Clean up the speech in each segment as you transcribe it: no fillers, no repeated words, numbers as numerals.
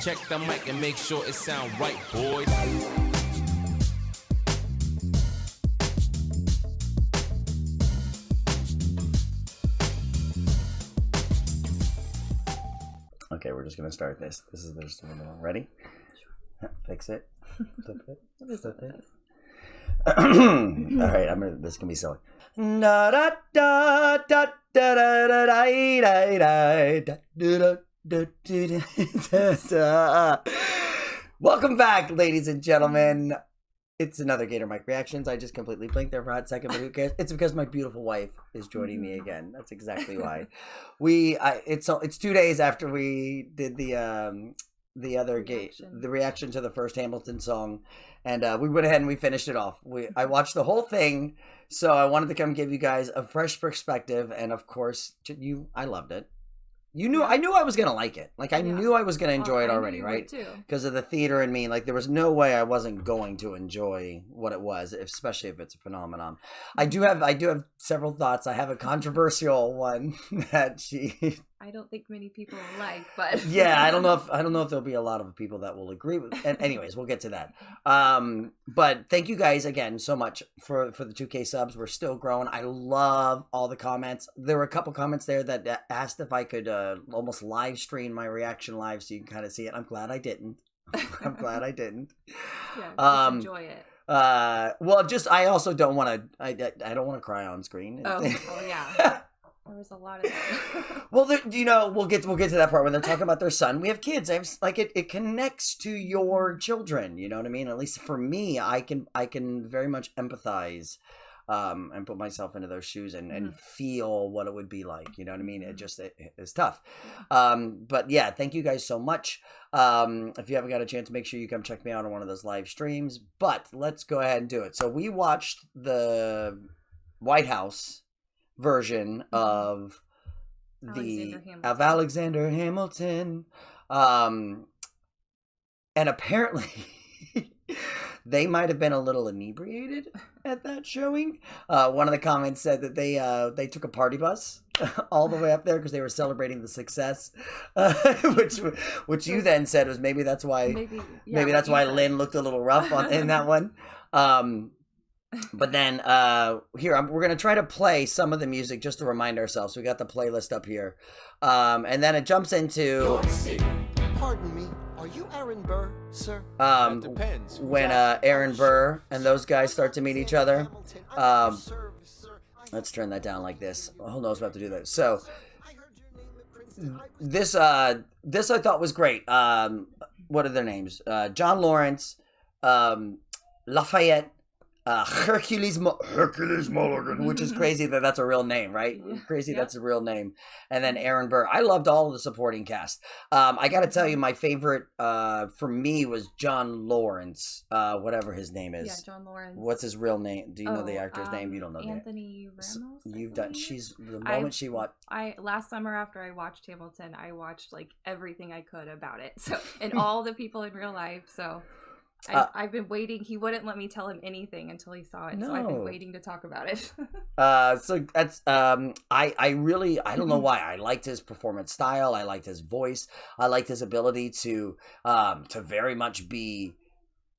Check the mic and make sure it sound right, boys. Okay, we're just gonna start this. This is just ready. Fix it. Flip it. Flip it. All right, this can be silly. Da da da da da da da da. Welcome back, ladies and gentlemen. It's another GatorMike Reactions. I just completely blinked there for a hot second, but who cares? It's because my beautiful wife is joining me again. That's exactly why. It's 2 days after we did the reaction to the first Hamilton song, and we went ahead and we finished it off. I watched the whole thing, so I wanted to come give you guys a fresh perspective, and of course, I loved it. I knew I was gonna like it. Like I knew I was gonna enjoy it already, right? Because of the theater in me. Like there was no way I wasn't going to enjoy what it was, especially if it's a phenomenon. I do have several thoughts. I have a controversial one that I don't think many people like, but yeah, I don't know if there'll be a lot of people that will agree with. And anyways, we'll get to that. But thank you guys again so much for the 2K subs. We're still growing. I love all the comments. There were a couple comments there that asked if I could almost live stream my reaction live so you can kind of see it. I'm glad I didn't. I'm glad I didn't. Yeah, just enjoy it. Well, I also don't want to. I don't want to cry on screen. Oh yeah. There was a lot of that. Well, we'll get to that part when they're talking about their son. We have kids. It connects to your children. You know what I mean? At least for me, I can very much empathize, and put myself into those shoes and feel what it would be like. You know what I mean? It is tough. But yeah, thank you guys so much. If you haven't got a chance, make sure you come check me out on one of those live streams. But let's go ahead and do it. So we watched the White House version of Alexander Hamilton, and apparently they might have been a little inebriated at that showing. One of the comments said that they took a party bus all the way up there because they were celebrating the success, which you then said was maybe that's why Lynn looked a little rough in that one. But then we're going to try to play some of the music just to remind ourselves. We got the playlist up here. And then it jumps into... Pardon me, are you Aaron Burr, sir? Depends. When Aaron Burr and those guys start to meet each other. Let's turn that down like this. Who knows what I have to do that. So this I thought was great. What are their names? John Lawrence, Lafayette, Hercules Mulligan, which is crazy that's a real name, right? Crazy that's a real name. And then Aaron Burr. I loved all of the supporting cast. I got to tell you, my favorite for me was John Lawrence, whatever his name is. Yeah, John Lawrence. What's his real name? Do you know the actor's name? You don't know Anthony Ramos. You've done. She watched. Last summer after I watched Hamilton, I watched like everything I could about it. So and all the people in real life. So. I've been waiting. He wouldn't let me tell him anything until he saw it. No. So I've been waiting to talk about it. So that's I don't know why. I liked his performance style. I liked his voice. I liked his ability to very much be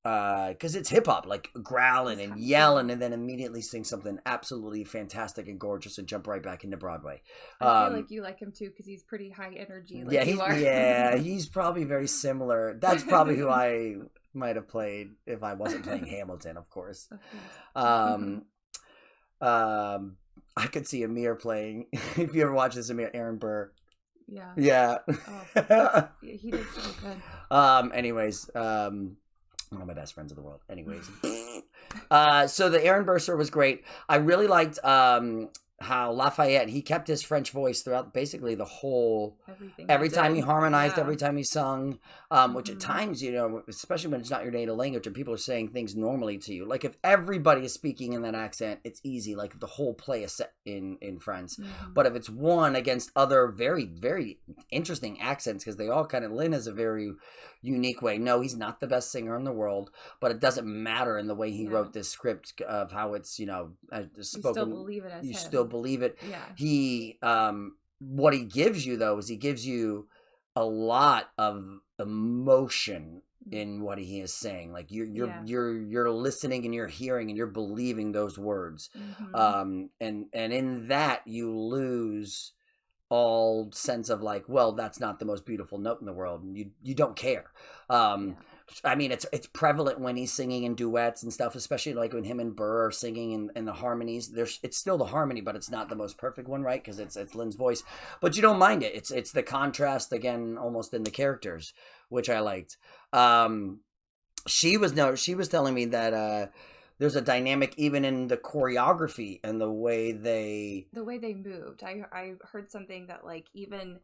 because it's hip hop, like growling and yelling, and then immediately sing something absolutely fantastic and gorgeous and jump right back into Broadway. I feel like you like him too because he's pretty high energy. He's probably very similar. That's probably who I might have played if I wasn't playing Hamilton, of course. I could see Amir playing. If you ever watch this, Aaron Burr. Yeah. Oh, he did so good. Anyways, one of my best friends in the world. Anyways, so the Aaron Burr was great. I really liked how Lafayette, he kept his French voice throughout basically the whole, every time he harmonized, every time he sung, which at times, especially when it's not your native language and people are saying things normally to you, like if everybody is speaking in that accent, it's easy, like if the whole play is set in France, but if it's one against other very, very interesting accents, because they all kind of, Lynn is a very unique way. No, he's not the best singer in the world, but it doesn't matter in the way he wrote this script of how it's, spoken. You still believe it as him. Still believe it. Yeah. He, what he gives you though, is he gives you a lot of emotion in what he is saying. Like you're listening and you're hearing and you're believing those words. And in that you lose all sense of like, well, that's not the most beautiful note in the world. You don't care. I mean, it's prevalent when he's singing in duets and stuff, especially like when him and Burr are singing in the harmonies. It's still the harmony, but it's not the most perfect one, right? Because it's Lynn's voice, but you don't mind it. It's the contrast again, almost in the characters, which I liked. She was telling me that there's a dynamic even in the choreography and the way they moved. I heard something that like even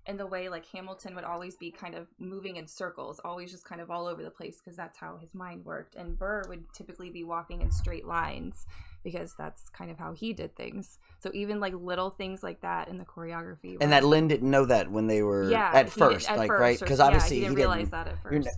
in the way like Hamilton would always be kind of moving in circles, always just kind of all over the place because that's how his mind worked. And Burr would typically be walking in straight lines because that's kind of how he did things. So even like little things like that in the choreography. And that Lynn didn't know that when they were at first, right? Because obviously he didn't realize that at first.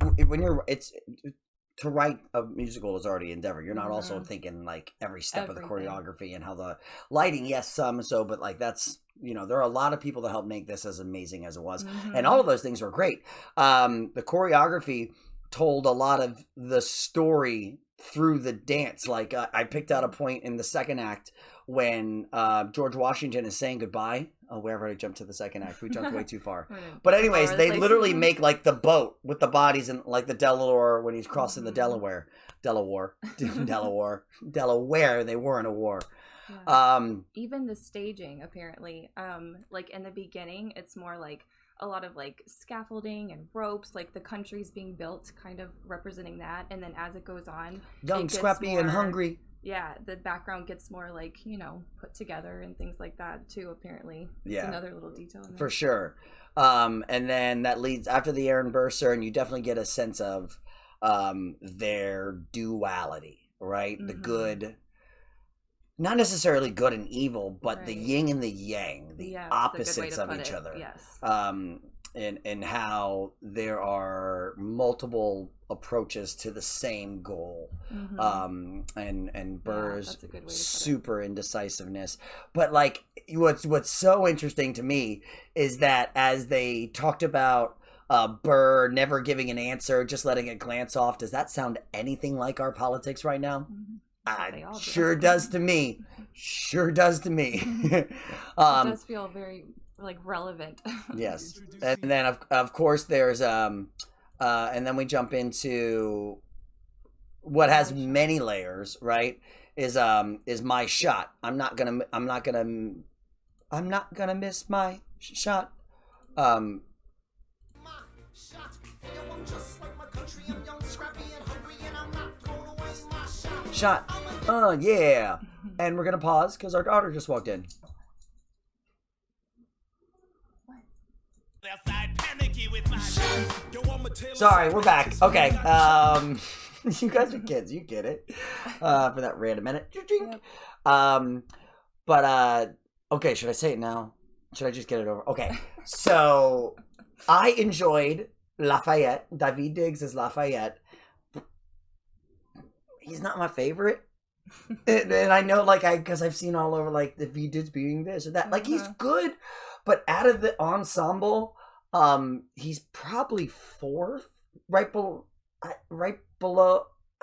To write a musical is already an endeavor. You're not also thinking like every step of the choreography and how the lighting, yes, some so, but like that's, there are a lot of people that helped make this as amazing as it was. And all of those things were great. The choreography told a lot of the story through the dance. Like I picked out a point in the second act when George Washington is saying goodbye. Oh, wherever I jumped to the second act, we jumped way too far. But anyways, they literally make like the boat with the bodies and like the Delaware when he's crossing the Delaware. They were in a war. Yeah. Even the staging, apparently, like in the beginning, it's more like a lot of like scaffolding and ropes, like the country's being built, kind of representing that. And then as it goes on, young, scrappy, and hungry. Yeah, the background gets more like, put together and things like that too, apparently. It's another little detail in there. For sure. And then that leads after the Aaron Burr, and you definitely get a sense of their duality, right? The good, not necessarily good and evil, but the yin and the yang, the opposites of each other. Yes. And how there are multiple approaches to the same goal. And Burr's super indecisiveness. But like what's so interesting to me is that as they talked about Burr never giving an answer, just letting it glance off, does that sound anything like our politics right now? Sure does to me. Sure does to me. It does feel very like relevant. Yes. And then of course there's and then we jump into what has many layers, right? Is my shot. I'm not gonna miss my shot. Shot. Yeah. And we're gonna pause because our daughter just walked in. Sorry, we're back. Okay. You guys are kids. You get it. For that random minute. But okay, should I say it now? Should I just get it over? Okay. So I enjoyed Lafayette. David Diggs is Lafayette. He's not my favorite. And I know, like, because I've seen all over, like, the Diggs being this or that. Like, he's good, but out of the ensemble, he's probably fourth, right below.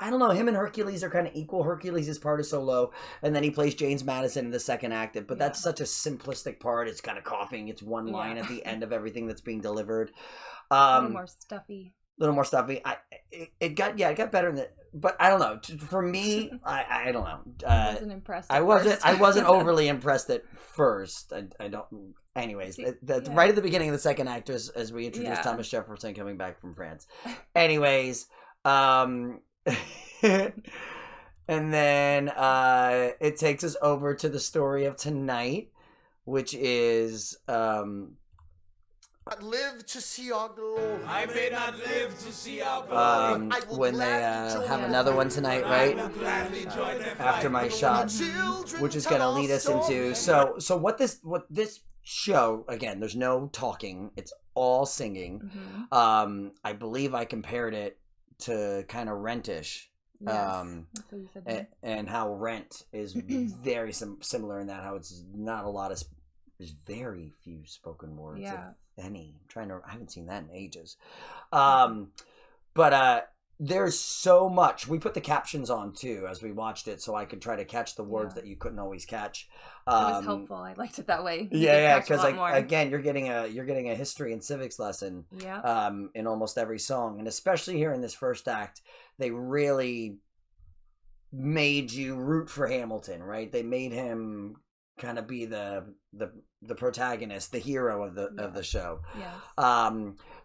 I don't know. Him and Hercules are kind of equal. Hercules' part is so low, and then he plays James Madison in the second act. But that's such a simplistic part. It's kind of coughing. It's one line at the end of everything that's being delivered. A little more stuffy. It got better than, but I don't know. For me, I don't know. I wasn't impressed. I wasn't overly impressed at first. I don't. Anyways, right at the begining of the second act, as we introduced Thomas Jefferson coming back from France. Anyways, and then it takes us over to the story of tonight, which is live to see our glory. I may not live to see our glory. When they have another one tonight, right? After my shot, which is going to lead us into so what this show, again, there's no talking, it's all singing. I believe I compared it to kind of Rent-ish. And how Rent is very similar in that, how it's not a lot of there's very few spoken words, Yeah. if any. I haven't seen that in ages. But there's so much. We put the captions on too as we watched it, so I could try to catch the words that you couldn't always catch. It was helpful. I liked it that way. Yeah, because again, you're getting a history and civics lesson. Yeah. In almost every song, and especially here in this first act, they really made you root for Hamilton, right? They made him kind of be the protagonist, the hero of the show. Yes.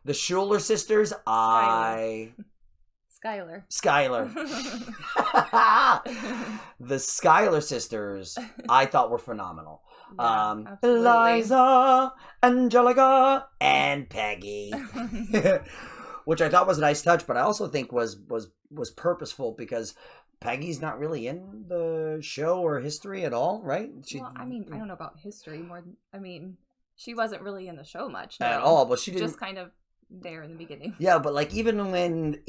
The Schuyler sisters, Schuyler. The Schuyler sisters, I thought were phenomenal. Yeah, Eliza, Angelica, and Peggy, which I thought was a nice touch, but I also think was purposeful because Peggy's not really in the show or history at all, right? I don't know about history more. She wasn't really in the show much at all, but she didn't. Just kind of there in the beginning. Yeah, but like even when,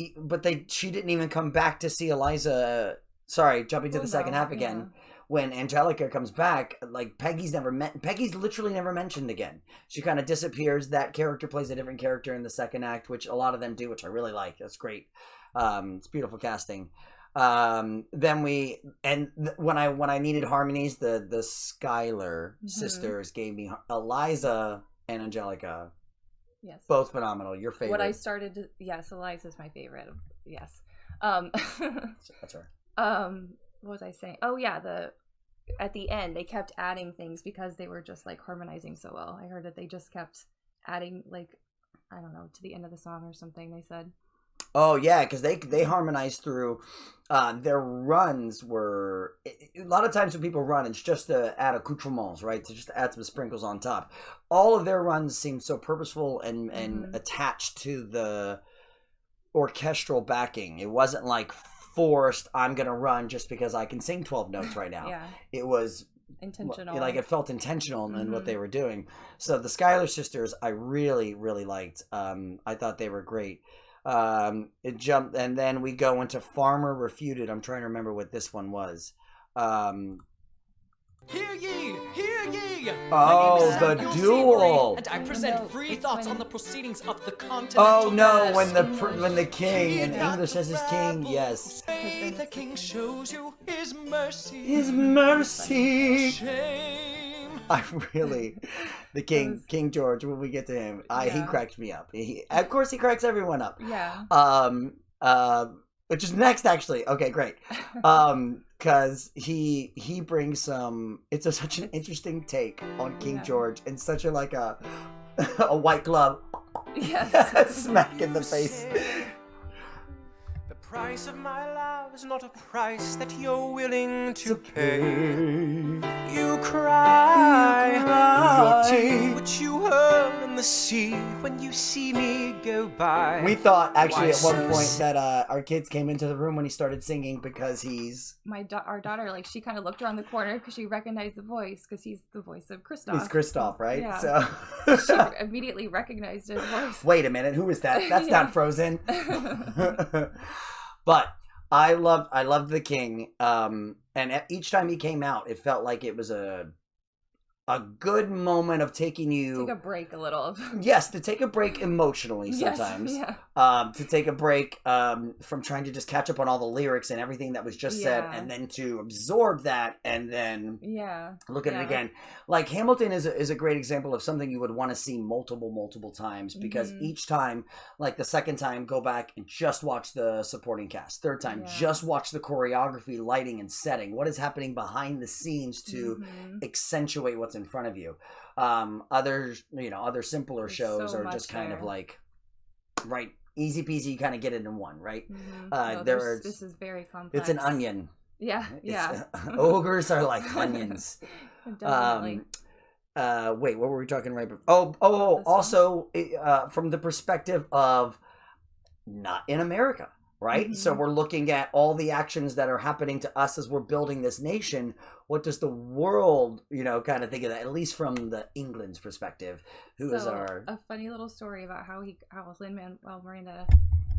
she didn't even come back to see Eliza. Sorry, jumping to the second half again. Yeah. When Angelica comes back, like Peggy's literally never mentioned again. She kind of disappears. That character plays a different character in the second act, which a lot of them do, which I really like. That's great. It's beautiful casting. When I needed harmonies, the Schuyler sisters gave me Eliza and Angelica. Yes. Both phenomenal. Your favorite? Yes, Eliza's my favorite. Yes. That's her. What was I saying? Oh yeah, at the end they kept adding things because they were just like harmonizing so well. I heard that they just kept adding, like, I don't know, to the end of the song or something, they said. Oh yeah, because they harmonized through their runs were a lot of times when people run, it's just to add accoutrements, right? To just add some sprinkles on top. All of their runs seem so purposeful and attached to the orchestral backing. It wasn't like forced, I'm gonna run just because I can sing 12 notes right now. Yeah. It was intentional. Like it felt intentional in what they were doing. So the Schuyler sisters, I really, really liked. I thought they were great. It jumped, and then we go into Farmer Refuted. I'm trying to remember what this one was. Hear ye! Hear ye! Oh, the duel! And I present free thoughts on the proceedings of the continent. Oh no, when the king in English says his king, yes. Say the king shows you his mercy. His mercy. Shame. The King George. When we get to him, he cracks me up. Of course, he cracks everyone up. Yeah. Which is next, actually. Okay, great. Because he brings some. It's such an interesting take on King George, and such a a white glove. Yes. Smack in the face. The price of my love is not a price that you're willing to pay. You cry your tears which you hurl in the sea when you see me go by. We thought actually at one point that our kids came into the room when he started singing because he's our daughter, like, she kind of looked around the corner because she recognized the voice because he's the voice of Kristoff. He's Kristoff, right? Yeah. So she immediately recognized his voice. Wait a minute, who is that? That's not Frozen. But I loved the King, and each time he came out, it felt like it was a good moment of taking you... Take a break a little. Yes, to take a break emotionally sometimes. Yes, yeah. To take a break from trying to just catch up on all the lyrics and everything that was just said, and then to absorb that and then look at it again. Like, Hamilton is a great example of something you would want to see multiple times, because each time, like the second time, go back and just watch the supporting cast. Third time, just watch the choreography, lighting, and setting. What is happening behind the scenes to accentuate what's in front of you. Other simpler shows are just kind of like, right, easy peasy, you kind of get it in one, right? This is very complex. It's an onion. Yeah. Ogres are like onions. Definitely. Wait, what were we talking right before? Also, from the perspective of not in America, right? So we're looking at all the actions that are happening to us as we're building this nation. What does the world, kind of think of that? At least from the England's perspective, a funny little story about how Lin-Manuel Miranda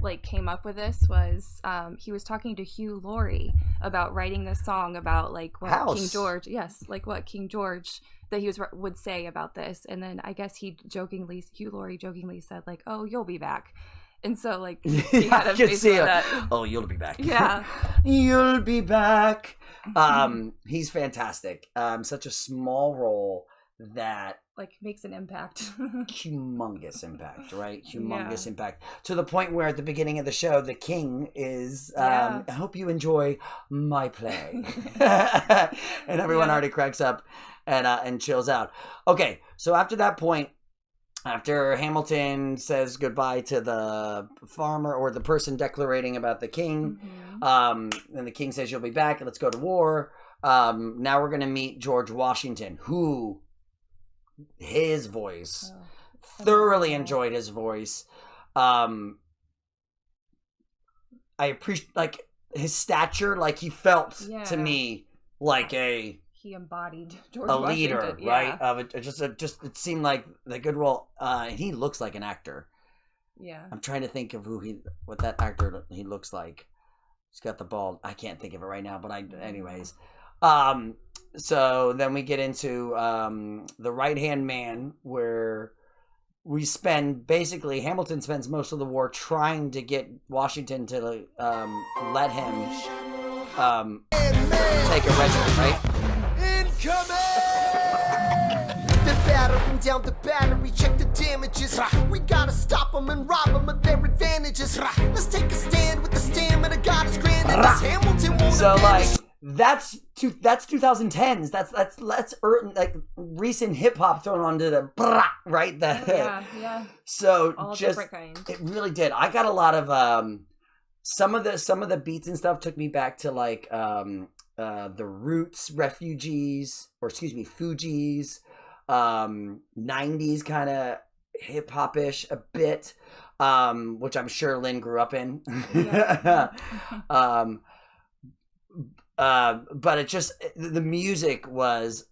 like came up with this was he was talking to Hugh Laurie about writing this song about like what House. King George, like what King George that he would say about this, and then I guess Hugh Laurie jokingly said like, "Oh, you'll be back," and so like he had a face of that. Oh, you'll be back. Yeah, you'll be back. He's fantastic. Such a small role that like makes an impact. Humongous impact, right? Humongous impact to the point where at the beginning of the show the king is I hope you enjoy my play. And everyone already cracks up and chills out. Okay, so after that point, after Hamilton says goodbye to the farmer or the person declarating about the king, and the king says you'll be back, let's go to war. Now we're gonna meet George Washington, who his voice thoroughly enjoyed his voice. I appreciate like his stature, like he felt to me like he embodied George a Washington. leader, right? Of it, just it seemed like the good role. He looks like an actor. Yeah, I'm trying to think of what that actor he looks like. He's got the bald. I can't think of it right now, but anyways. So then we get into the right-hand man, where we basically Hamilton spends most of the war trying to get Washington to let him take a regiment, right? They're battering down the battery, check the damages. We gotta stop them and rob them of their advantages. Let's take a stand with the stamina God has granted us. Hamilton won't So abandon. like that's 2010s. That's like recent hip hop thrown onto the right. Yeah. So All just different kinds. it really did. I got a lot of some of the beats and stuff took me back to like the Roots, Fugees, 90s kind of hip hop ish a bit, which I'm sure Lynn grew up in. Yeah. But it just the music was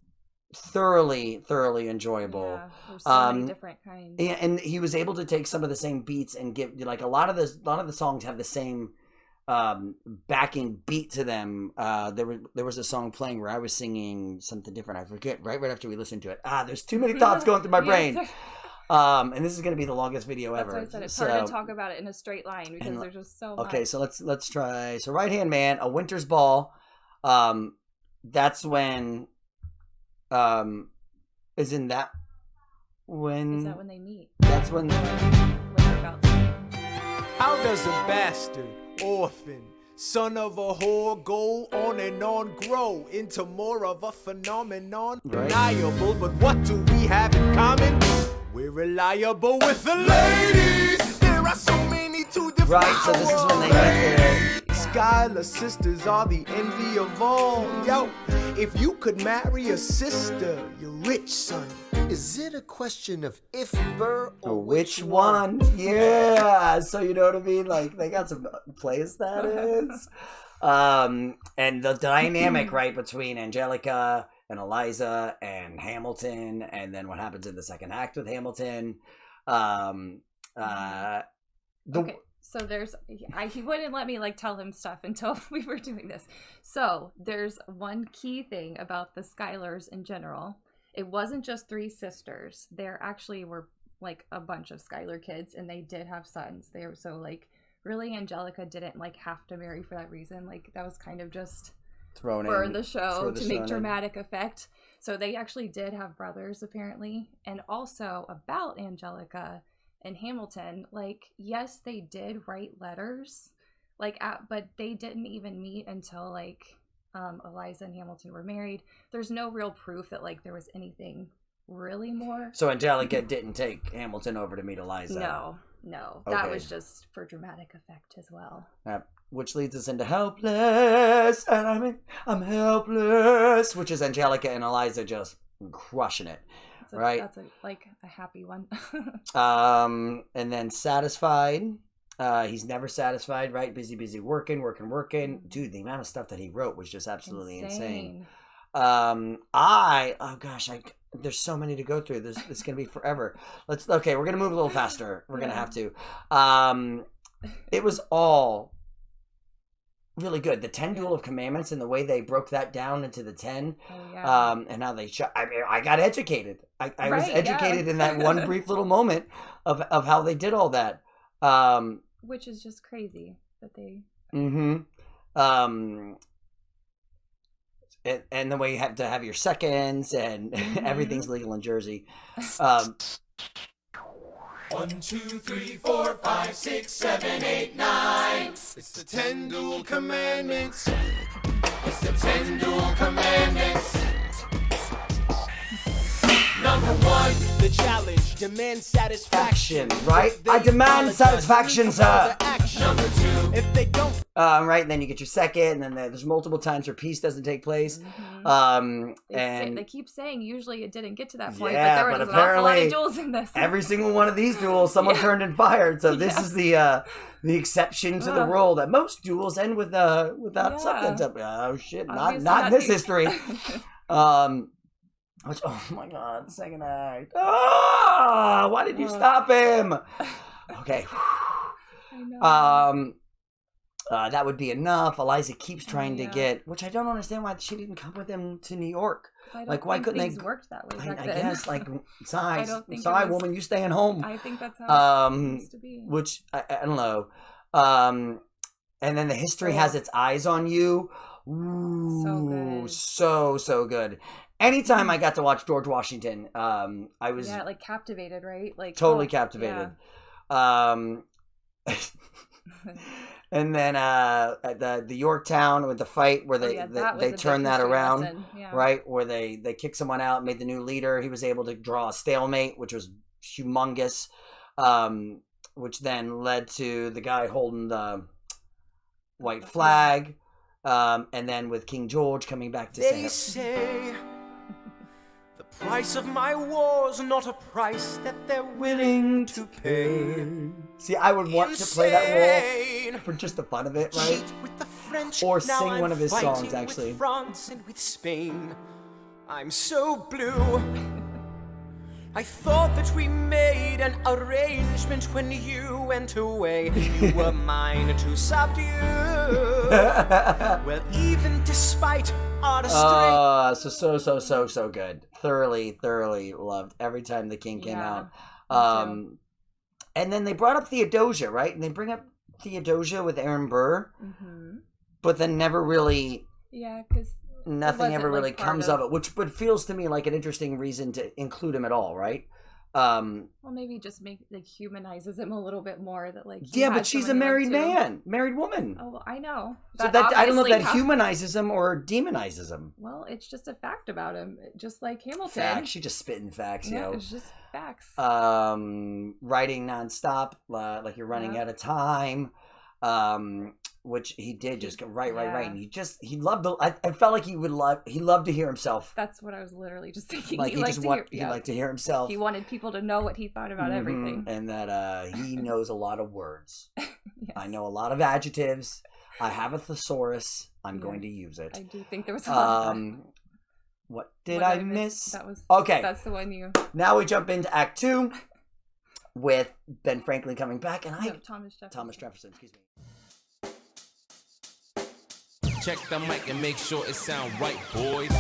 thoroughly enjoyable. Yeah, there's so many different kinds. And he was able to take some of the same beats and give like a lot of the songs have the same backing beat to them. There was a song playing where I was singing something different. I forget right after we listened to it. There's too many thoughts going through my brain. And this is going to be the longest video ever. That's why I said it's hard to talk about it in a straight line because there's just so much. Okay, so let's try. So Right Hand Man, A Winter's Ball. That's when is that when they meet? That's when How does a bastard, orphan, son of a whore go on and on, grow into more of a phenomenon? Right. Reliable, but what do we have in common? We're reliable with the ladies. There are so many to define. Right, so this is when they get Schuyler sisters are the envy of all. Yo, if you could marry a sister, you're rich, son. Is it a question of if Burr or which one? Yeah, so you know what I mean? Like they got some play status. And the dynamic right between Angelica and Eliza and Hamilton, and then what happens in the second act with Hamilton. Okay, so he wouldn't let me like tell him stuff until we were doing this. So there's one key thing about the Schuylers in general. It wasn't just three sisters. There actually were like a bunch of Schuyler kids, and they did have sons. They were so like really Angelica didn't like have to marry for that reason. Like that was kind of just thrown for in the show to make thrown in. dramatic effect. So they actually did have brothers apparently. And also about Angelica and Hamilton, like yes, they did write letters, like but they didn't even meet until like Eliza and Hamilton were married. There's no real proof that like there was anything really more. So Angelica didn't take Hamilton over to meet Eliza. No, Okay. that was just for dramatic effect as well. Which leads us into Helpless, and I'm helpless, which is Angelica and Eliza just crushing it, right? That's a happy one. And then Satisfied. He's never satisfied, right? Busy working. Dude, the amount of stuff that he wrote was just absolutely insane. There's so many to go through. It's gonna be forever. We're gonna move a little faster. We're gonna have to. it was all really good. The 10 Duel of Commandments and the way they broke that down into the 10, and how they shot. I mean, I got educated. I was educated in that one brief little moment of how they did all that. Which is just crazy that they. And the way you have to have your seconds and everything's legal in Jersey. 1, 2, 3, 4, 5, 6, 7, 8, 9. It's the 10 Duel Commandments. It's the 10 Duel Commandments. Number 1, the challenge demands satisfaction. Right? I demand satisfaction, sir. Number 2, if they don't. Right, and then you get your second, and then there's multiple times where peace doesn't take place. And they keep saying usually it didn't get to that point, yeah, but there was an awful lot of duels in this. Every single one of these duels, someone turned and fired. So this is the exception to the rule that most duels end without something. Oh shit! Not in this history. Which, oh my god, the second act. Ah, why did you stop him? Okay. I know. That would be enough. Eliza keeps trying to get, which I don't understand why she didn't come with him to New York. Like, why couldn't things they? worked that way back I then. guess, like, sorry, was, woman, you staying home. I think that's how it used to be. Which I don't know. And then the history has its eyes on you. Ooh, so good. Anytime I got to watch George Washington, I was like captivated, right? Like totally captivated. Yeah. And then at the Yorktown with the fight where they turned that around, right? Where they kicked someone out, made the new leader. He was able to draw a stalemate, which was humongous, which then led to the guy holding the white flag, and then with King George coming back to say the price of my war's not a price that they're willing to pay. See, I would want to play that role for just the fun of it, right? With the French, or sing one of his songs, actually. With France and with Spain, I'm so blue. I thought that we made an arrangement when you went away. You were mine to subdue. Well, even despite our so good. Thoroughly loved every time the king came out. And then they brought up Theodosia, right? And they bring up Theodosia with Aaron Burr, but then never really. Yeah, because nothing ever really comes of it, which feels to me like an interesting reason to include him at all, right? Well, maybe just humanizes him a little bit more. That but she's a married woman. Oh, well, I know. So that I don't know if that humanizes him or demonizes him. Well, it's just a fact about him, just like Hamilton. Facts. She just spitting facts, yeah, it's just facts. Writing nonstop, like you're running out of time. Which he did just go right. And he loved I felt like he loved to hear himself. That's what I was literally just thinking. Like he liked to hear himself. He wanted people to know what he thought about everything. And that he knows a lot of words. Yes. I know a lot of adjectives. I have a thesaurus. I'm going to use it. I do think there was a lot of that. What did I miss? That was okay. That's the one you. Now we jump into Act 2 with Ben Franklin coming back and Thomas Jefferson, excuse me. Check the mic and make sure it sound right, boys.